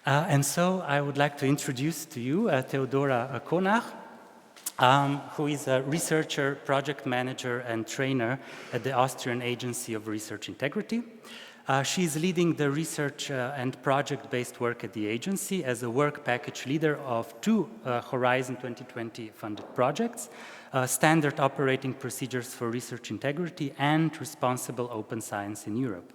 And so I would like to introduce to you Teodora Konach, who is a researcher, project manager, and trainer at the Austrian Agency of Research Integrity. She is leading the research and project-based work at the agency as a work package leader of 2 Horizon 2020 funded projects, Standard Operating Procedures for Research Integrity and Responsible Open Science in Europe.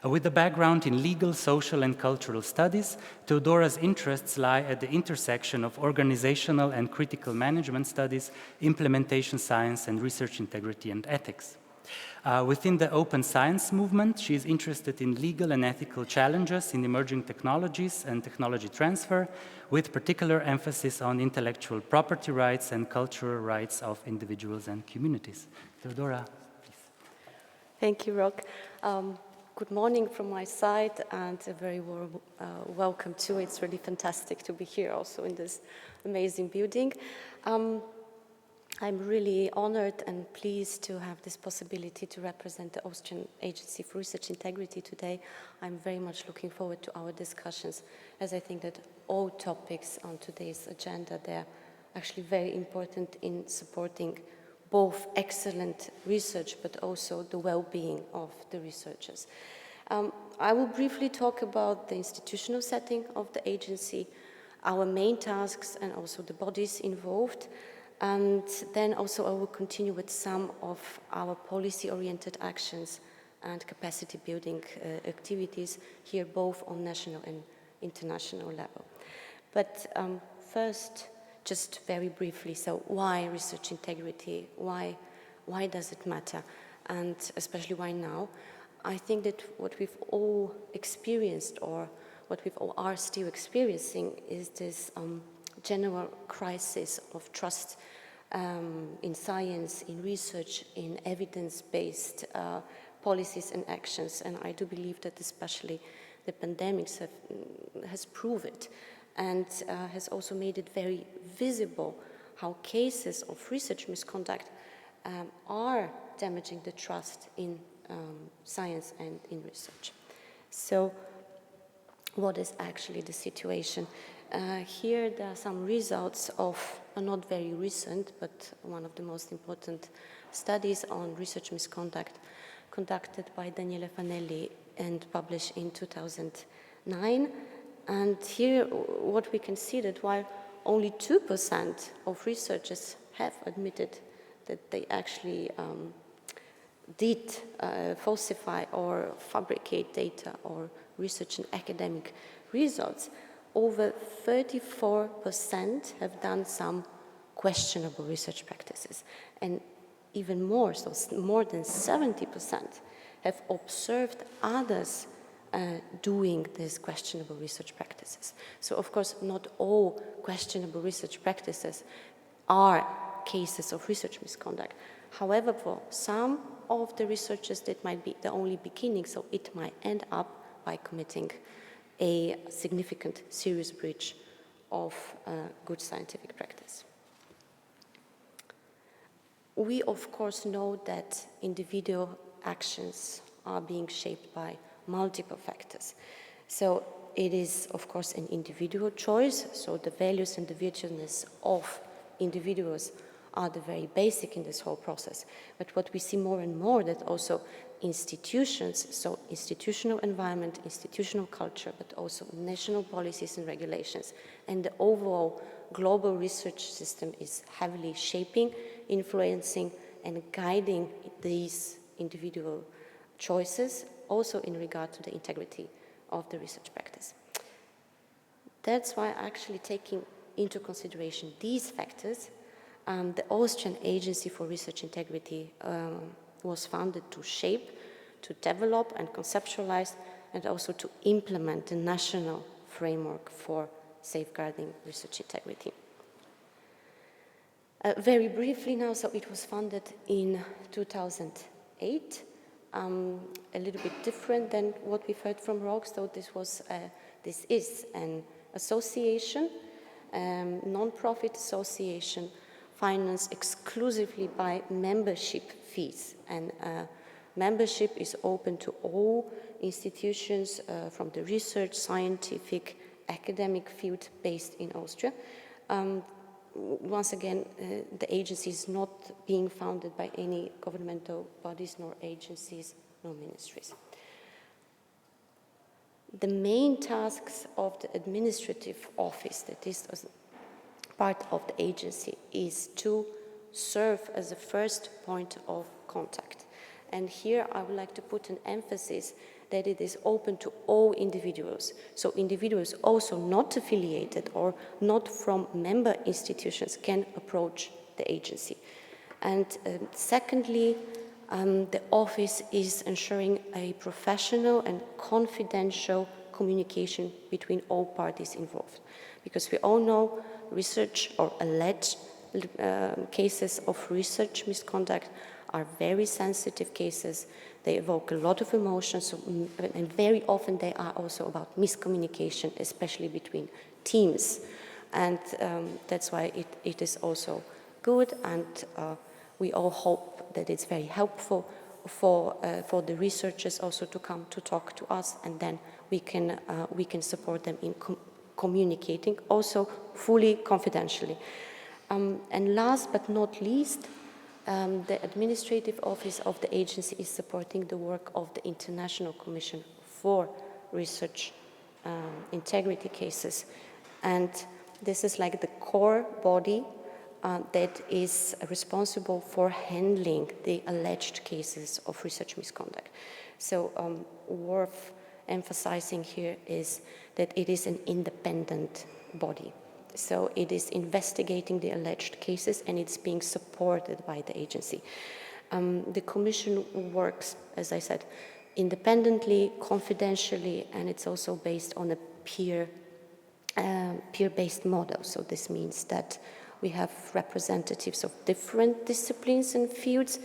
With a background in legal, social, and cultural studies, Teodora's interests lie at the intersection of organizational and critical management studies, implementation science, and research integrity and ethics. Within the open science movement, she is interested in legal and ethical challenges in emerging technologies and technology transfer, with particular emphasis on intellectual property rights and cultural rights of individuals and communities. Teodora, please. Thank you, Rock. Good morning from my side, and a very warm welcome too. It's really fantastic to be here also in this amazing building. I'm really honored and pleased to have this possibility to represent the Austrian Agency for Research Integrity today. I'm very much looking forward to our discussions, as I think that all topics on today's agenda, they're actually very important in supporting both excellent research, but also the well-being of the researchers. I will briefly talk about the institutional setting of the agency, our main tasks, and also the bodies involved. And then also I will continue with some of our policy-oriented actions and capacity-building activities here, both on national and international level. But first, just very briefly, so why research integrity? Why does it matter? And especially why now? I think that what we've all experienced, or what we've all are still experiencing, is this general crisis of trust in science, in research, in evidence-based policies and actions. And I do believe that especially the pandemics has proved it, and has also made it very visible how cases of research misconduct are damaging the trust in science and in research. So what is actually the situation? Here there are some results of a not very recent, but one of the most important studies on research misconduct conducted by Daniele Fanelli and published in 2009. And here what we can see that while only 2% of researchers have admitted that they actually did falsify or fabricate data or research and academic results, over 34% have done some questionable research practices. And even more, so more than 70% have observed others doing these questionable research practices. So of course, not all questionable research practices are cases of research misconduct. However, for some of the researchers, that might be the only beginning, so it might end up by committing a significant, serious breach of good scientific practice. We, of course, know that individual actions are being shaped by multiple factors. So it is, of course, an individual choice, so the values and the virtuousness of individuals are the very basic in this whole process. But what we see more and more, that also institutions, so institutional environment, institutional culture, but also national policies and regulations, and the overall global research system is heavily shaping, influencing, and guiding these individual choices, also in regard to the integrity of the research practice. That's why actually taking into consideration these factors, the Austrian Agency for Research Integrity was founded to shape, to develop and conceptualize, and also to implement the national framework for safeguarding research integrity. Very briefly now, so it was founded in 2008, a little bit different than what we've heard from Rox, so this is an association, non-profit association, financed exclusively by membership fees, and membership is open to all institutions from the research, scientific, academic field based in Austria. Once again, the agency is not being founded by any governmental bodies, nor agencies, nor ministries. The main tasks of the administrative office, that is part of the agency, is to serve as a first point of contact. And here I would like to put an emphasis that it is open to all individuals. So individuals also not affiliated or not from member institutions can approach the agency. And secondly, the office is ensuring a professional and confidential communication between all parties involved. Because we all know research or alleged cases of research misconduct are very sensitive cases. They evoke a lot of emotions, and very often they are also about miscommunication, especially between teams. And that's why it is also good, and we all hope that it's very helpful for the researchers also to come to talk to us, and then we can support them in communicating, also fully confidentially. And last but not least, the administrative office of the agency is supporting the work of the International Commission for Research Integrity Cases. And this is like the core body that is responsible for handling the alleged cases of research misconduct. So worth emphasizing here is that it is an independent body. So it is investigating the alleged cases, and it's being supported by the agency. The Commission works, as I said, independently, confidentially, and it's also based on a peer-based model. So this means that we have representatives of different disciplines and fields.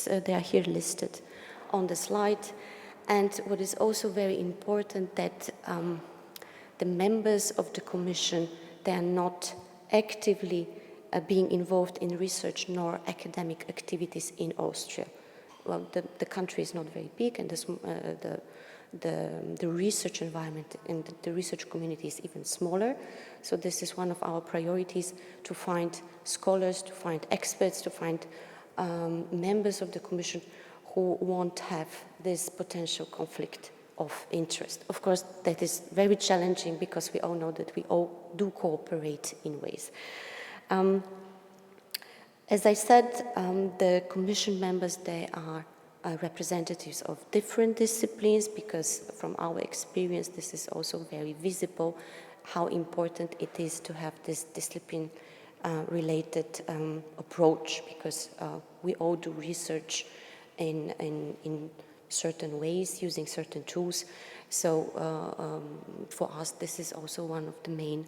They are here listed on the slide. And what is also very important, that the members of the Commission, they are not actively being involved in research nor academic activities in Austria. Well, the country is not very big, and the research environment and the research community is even smaller. So this is one of our priorities, to find scholars, to find experts, to find members of the Commission who won't have this potential conflict of interest. Of course, that is very challenging, because we all know that we all do cooperate in ways. As I said, the Commission members, they are representatives of different disciplines, because from our experience, this is also very visible, how important it is to have this discipline related approach, because we all do research in certain ways, using certain tools. So for us, this is also one of the main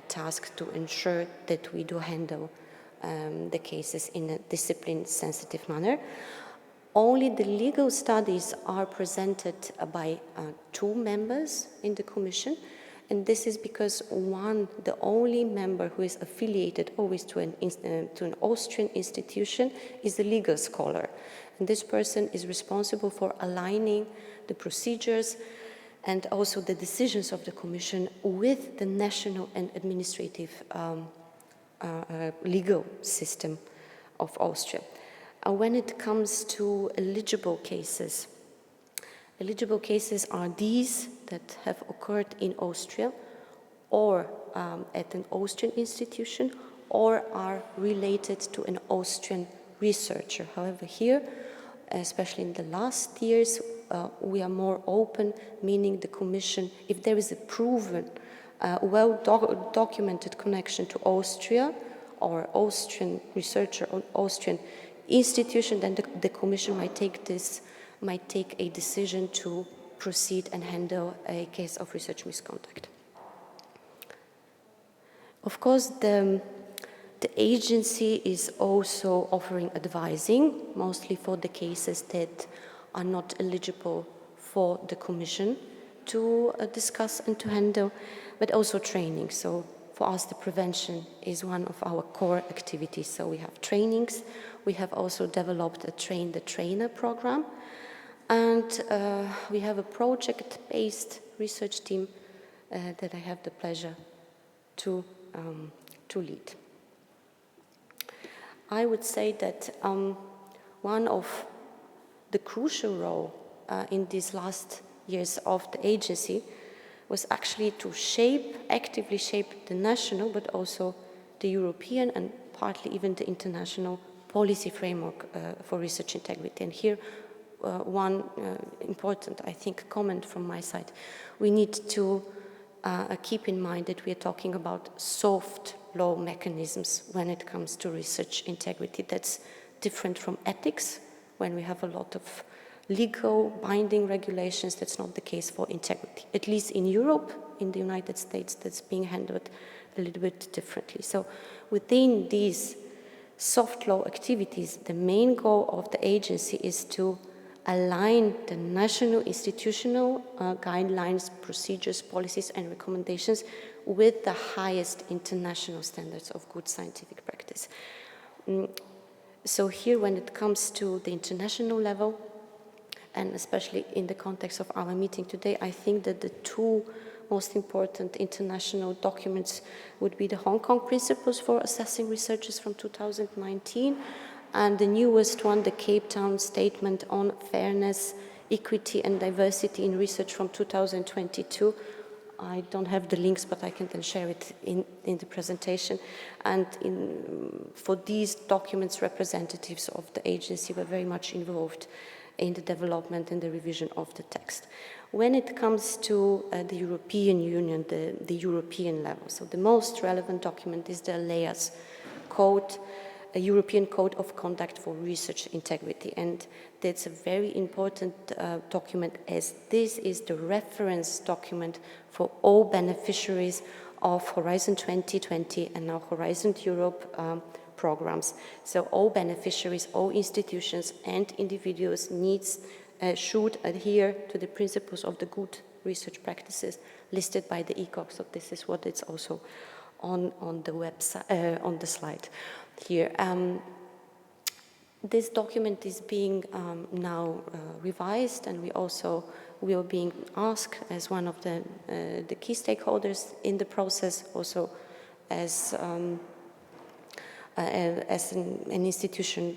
tasks, to ensure that we do handle the cases in a discipline-sensitive manner. Only the legal studies are presented by 2 members in the Commission, and this is because the only member who is affiliated always to an Austrian institution, is a legal scholar. And this person is responsible for aligning the procedures and also the decisions of the Commission with the national and administrative legal system of Austria. When it comes to eligible cases are these that have occurred in Austria, or at an Austrian institution, or are related to an Austrian researcher. However, here, especially in the last years, we are more open, meaning the Commission, if there is a proven, well-documented connection to Austria, or Austrian researcher, or Austrian institution, then the Commission might take a decision to proceed and handle a case of research misconduct. Of course, the agency is also offering advising, mostly for the cases that are not eligible for the Commission to discuss and to handle, but also training. So for us, the prevention is one of our core activities. So we have trainings. We have also developed a Train the Trainer program. And we have a project-based research team that I have the pleasure to lead. I would say that one of the crucial role in these last years of the agency was actually to actively shape the national, but also the European and partly even the international policy framework for research integrity. And here, one important, I think, comment from my side. We need to keep in mind that we are talking about soft law mechanisms when it comes to research integrity. That's different from ethics, when we have a lot of legal binding regulations. That's not the case for integrity. At least in Europe, in the United States, that's being handled a little bit differently. So within these soft law activities, the main goal of the agency is to align the national institutional guidelines, procedures, policies, and recommendations with the highest international standards of good scientific practice. So here, when it comes to the international level, and especially in the context of our meeting today, I think that the two most important international documents would be the Hong Kong Principles for Assessing Researchers from 2019, and the newest one, the Cape Town Statement on Fairness, Equity and Diversity in Research from 2022. I don't have the links, but I can then share it in the presentation. And for these documents, representatives of the agency were very much involved in the development and the revision of the text. When it comes to the European Union, the European level, so the most relevant document is the LEAS Code, a European Code of Conduct for Research Integrity. And that's a very important document, as this is the reference document for all beneficiaries of Horizon 2020 and now Horizon Europe programs. So all beneficiaries, all institutions and individuals should adhere to the principles of the good research practices listed by the ECOG. So this is what it's also on the website, on the slide here. This document is being now revised, and we are being asked as one of the key stakeholders in the process, also as an institution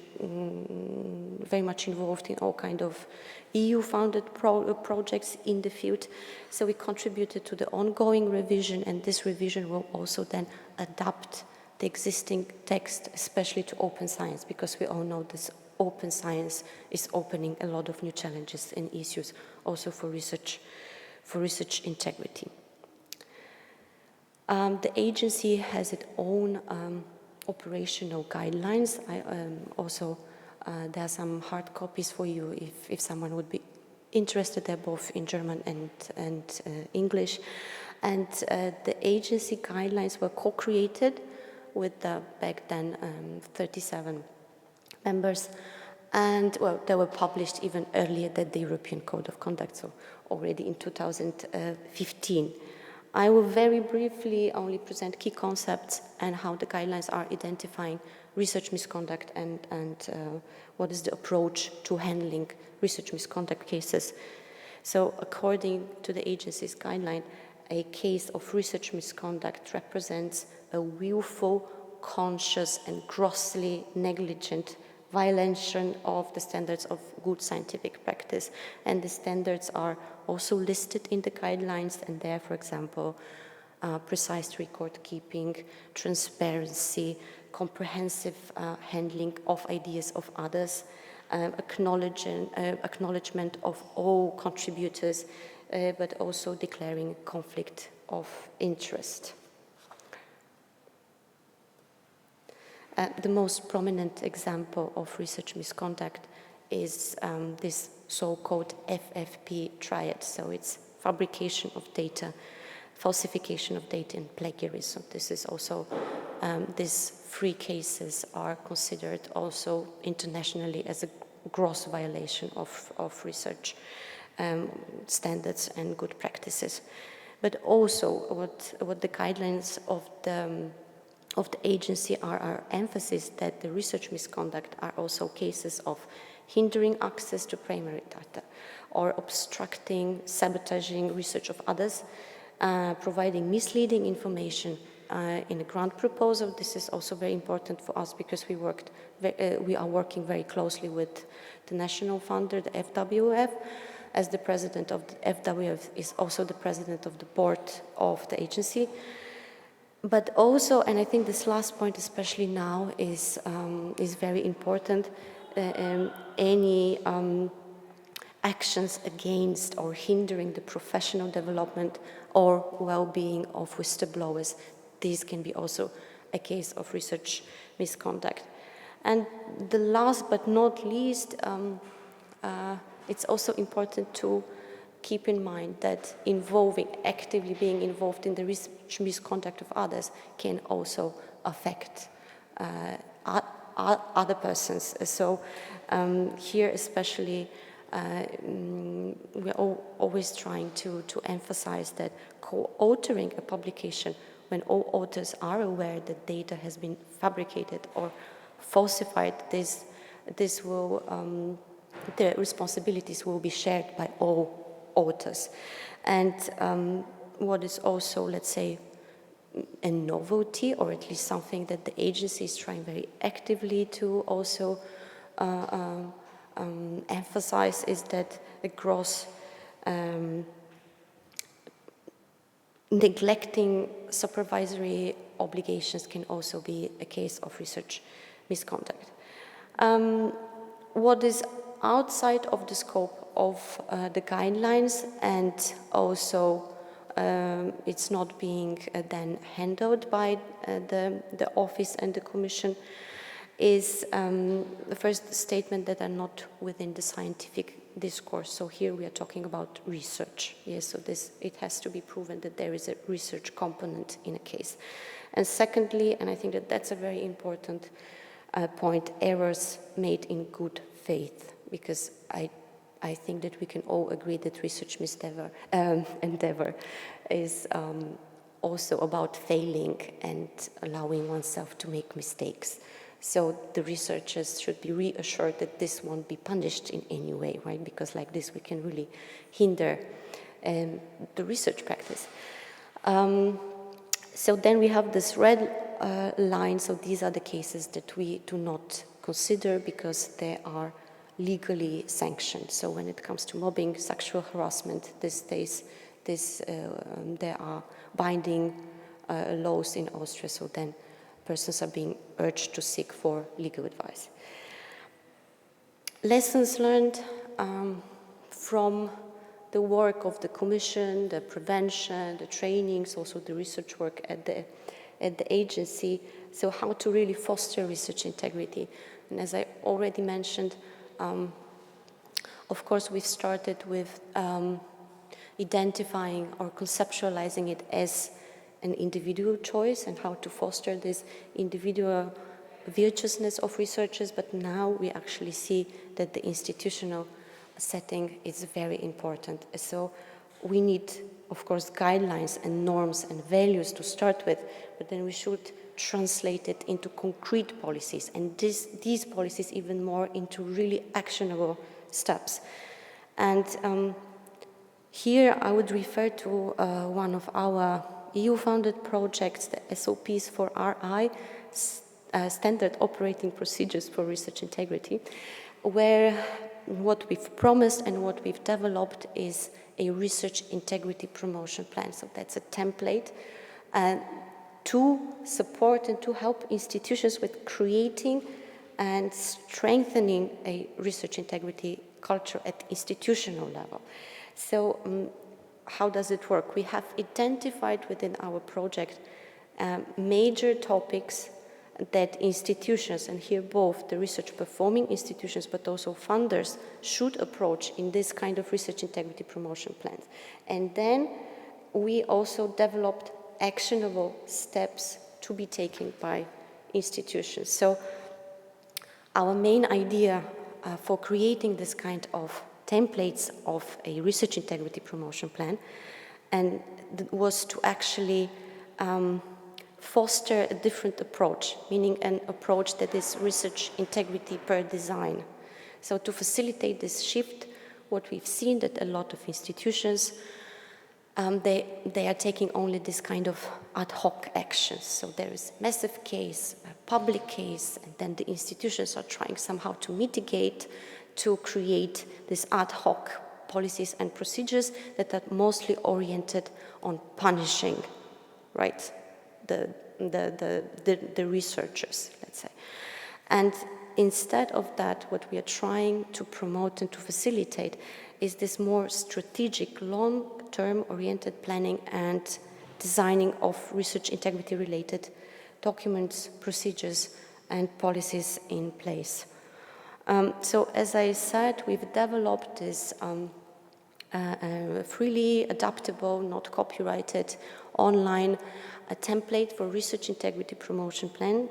very much involved in all kind of EU-funded projects in the field. So we contributed to the ongoing revision, and this revision will also then adapt the existing text, especially to open science, because we all know this open science is opening a lot of new challenges and issues also for research integrity. The agency has its own operational guidelines. There are some hard copies for you if someone would be interested. They're both in German and English. And the agency guidelines were co-created with the back then 37 members. And well, they were published even earlier than the European Code of Conduct, so already in 2015. I will very briefly only present key concepts and how the guidelines are identifying research misconduct and what is the approach to handling research misconduct cases. So according to the agency's guideline, a case of research misconduct represents a willful, conscious and grossly negligent violation of the standards of good scientific practice. And the standards are also listed in the guidelines, and there, for example, precise record keeping, transparency, comprehensive handling of ideas of others, acknowledgement of all contributors, but also declaring conflict of interest. The most prominent example of research misconduct is this so-called FFP triad. So it's fabrication of data, falsification of data, and plagiarism. This is also, these three cases are considered also internationally as a gross violation of research standards and good practices. But also what the guidelines of the agency are our emphasis that the research misconduct are also cases of hindering access to primary data or obstructing, sabotaging research of others, providing misleading information in a grant proposal. This is also very important for us because we are working very closely with the national funder, the FWF, as the president of the FWF is also the president of the board of the agency. But also, and I think this last point, especially now, is very important. Any actions against or hindering the professional development or well-being of whistleblowers, these can be also a case of research misconduct. And the last but not least, it's also important to keep in mind that actively being involved in the research misconduct of others can also affect other persons. So here especially, we're always trying to emphasize that co-authoring a publication when all authors are aware that data has been fabricated or falsified, this will, the responsibilities will be shared by all authors. And what is also, let's say, a novelty, or at least something that the agency is trying very actively to also emphasize, is that the gross neglecting supervisory obligations can also be a case of research misconduct. What is outside of the scope of the guidelines, and also it's not being then handled by the office and the commission, is the first statement that are not within the scientific discourse. So here we are talking about research. Yes, so it has to be proven that there is a research component in a case. And secondly, and I think that that's a very important point, errors made in good faith, because I think that we can all agree that research endeavor is also about failing and allowing oneself to make mistakes. So the researchers should be reassured that this won't be punished in any way, right? Because like this, we can really hinder the research practice. So then we have this red line. So these are the cases that we do not consider because they are legally sanctioned. So when it comes to mobbing, sexual harassment, there are binding laws in Austria. So then persons are being urged to seek for legal advice. Lessons learned from the work of the Commission, the prevention, the trainings, also the research work at the agency. So how to really foster research integrity. And as I already mentioned, of course, we've started with identifying or conceptualizing it as an individual choice and how to foster this individual virtuousness of researchers, but now we actually see that the institutional setting is very important. So we need, of course, guidelines and norms and values to start with, but then we should translate it into concrete policies, and these policies even more into really actionable steps. And here I would refer to one of our EU-funded projects, the SOPs for RI, Standard Operating Procedures for Research Integrity, where what we've promised and what we've developed is a research integrity promotion plan. So that's a template to support and to help institutions with creating and strengthening a research integrity culture at institutional level. So how does it work? We have identified within our project major topics that institutions, and here both the research performing institutions but also funders, should approach in this kind of research integrity promotion plans. And then we also developed actionable steps to be taken by institutions. So our main idea for creating this kind of templates of a research integrity promotion plan and was to actually foster a different approach, meaning an approach that is research integrity per design. So to facilitate this shift, what we've seen that a lot of institutions they are taking only this kind of ad hoc actions. So there is massive case, a public case, and then the institutions are trying somehow to mitigate, to create these ad hoc policies and procedures that are mostly oriented on punishing, right, the researchers, let's say. And instead of that, what we are trying to promote and to facilitate is this more strategic, long-term oriented planning and designing of research integrity related documents, procedures, and policies in place. So as I said, we've developed this freely adaptable, not copyrighted, online template for research integrity promotion plan.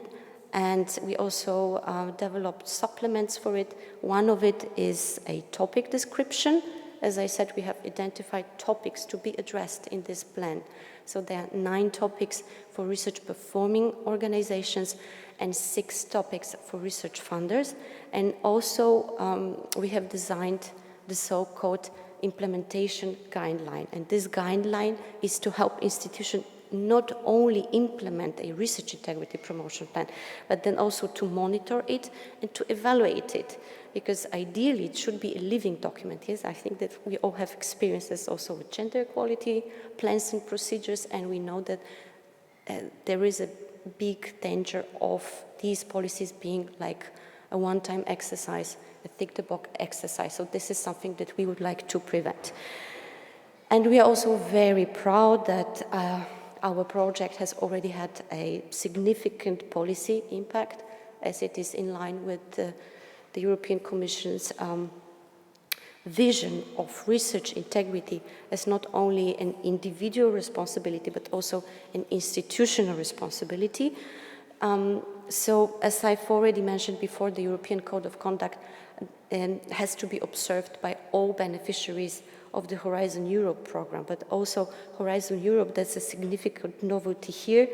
And we also developed supplements for it. One of it is a topic description. As I said, we have identified topics to be addressed in this plan. So there are 9 topics for research performing organizations and 6 topics for research funders. And also we have designed the so-called implementation guideline. And this guideline is to help institutions not only implement a research integrity promotion plan, but then also to monitor it and to evaluate it. Because ideally it should be a living document. Yes, I think that we all have experiences also with gender equality, plans and procedures, and we know that there is a big danger of these policies being like a one-time exercise, a tick-the-box exercise. So this is something that we would like to prevent. And we are also very proud that our project has already had a significant policy impact, as it is in line with the European Commission's vision of research integrity as not only an individual responsibility, but also an institutional responsibility. So, as I've already mentioned before, the European Code of Conduct has to be observed by all beneficiaries of the Horizon Europe program, but also Horizon Europe, that's a significant novelty here,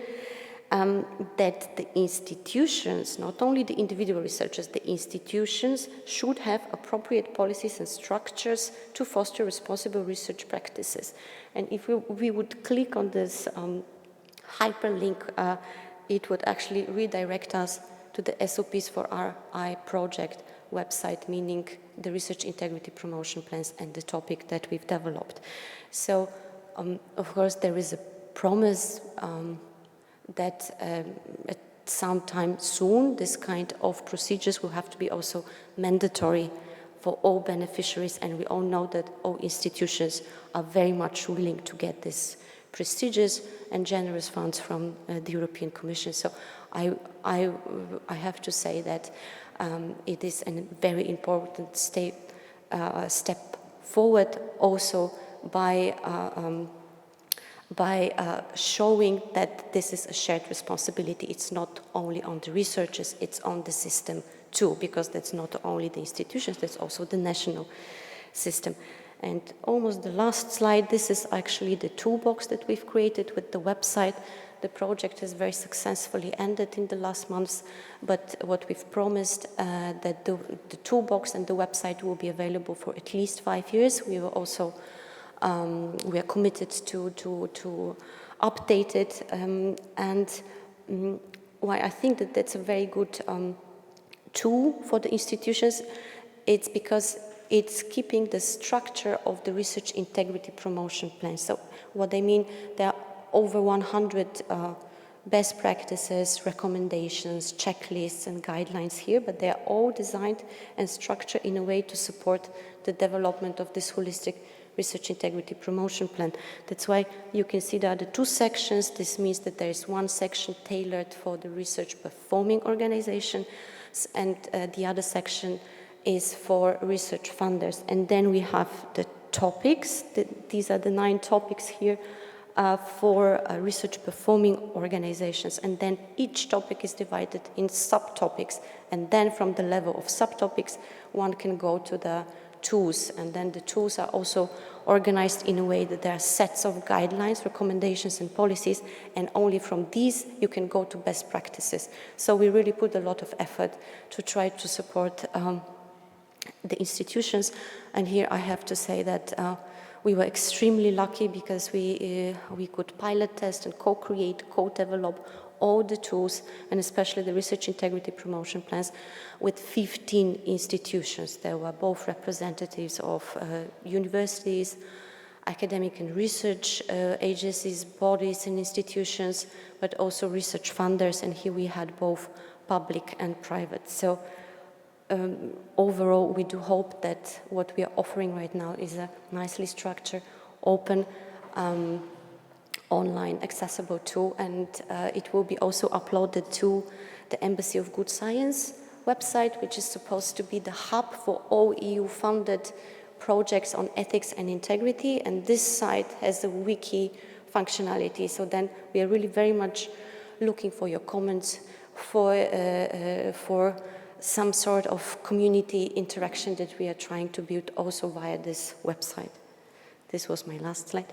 that the institutions, not only the individual researchers, the institutions should have appropriate policies and structures to foster responsible research practices. And if we would click on this hyperlink, it would actually redirect us to the SOPs for RI project website, meaning the research integrity promotion plans and the topic that we've developed. So, of course, there is a promise that at some time soon, this kind of procedures will have to be also mandatory for all beneficiaries, and we all know that all institutions are very much willing to get this prestigious and generous funds from the European Commission. So I have to say that it is a very important step forward, also by showing that this is a shared responsibility. It's not only on the researchers, it's on the system too, because that's not only the institutions, that's also the national system. And almost the last slide, this is actually the toolbox that we've created with the website. The project has very successfully ended in the last months, but what we've promised that the toolbox and the website will be available for at least 5 years. We will also we are committed to update it, and why I think that that's a very good tool for the institutions, it's because it's keeping the structure of the research integrity promotion plan. So what I mean, there are over 100 best practices, recommendations, checklists and guidelines here, but they are all designed and structured in a way to support the development of this holistic research integrity promotion plan. That's why you can see there are the 2 sections. This means that there is one section tailored for the research performing organization, and the other section is for research funders. And then we have the topics. These are the 9 topics here for research performing organizations. And then each topic is divided in subtopics. And then from the level of subtopics, one can go to the tools. And then the tools are also organized in a way that there are sets of guidelines, recommendations, and policies. And only from these, you can go to best practices. So we really put a lot of effort to try to support the institutions. And here I have to say that We were extremely lucky because we could pilot test and co-create, co-develop all the tools, and especially the research integrity promotion plans, with 15 institutions. There were both representatives of universities, academic and research agencies, bodies and institutions, but also research funders, and here we had both public and private. So overall, we do hope that what we are offering right now is a nicely structured, open, online accessible tool, and it will be also uploaded to the Embassy of Good Science website, which is supposed to be the hub for all EU-funded projects on ethics and integrity, and this site has a wiki functionality. So then we are really very much looking for your comments, for some sort of community interaction that we are trying to build also via this website. This was my last slide.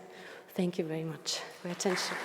Thank you very much for your attention.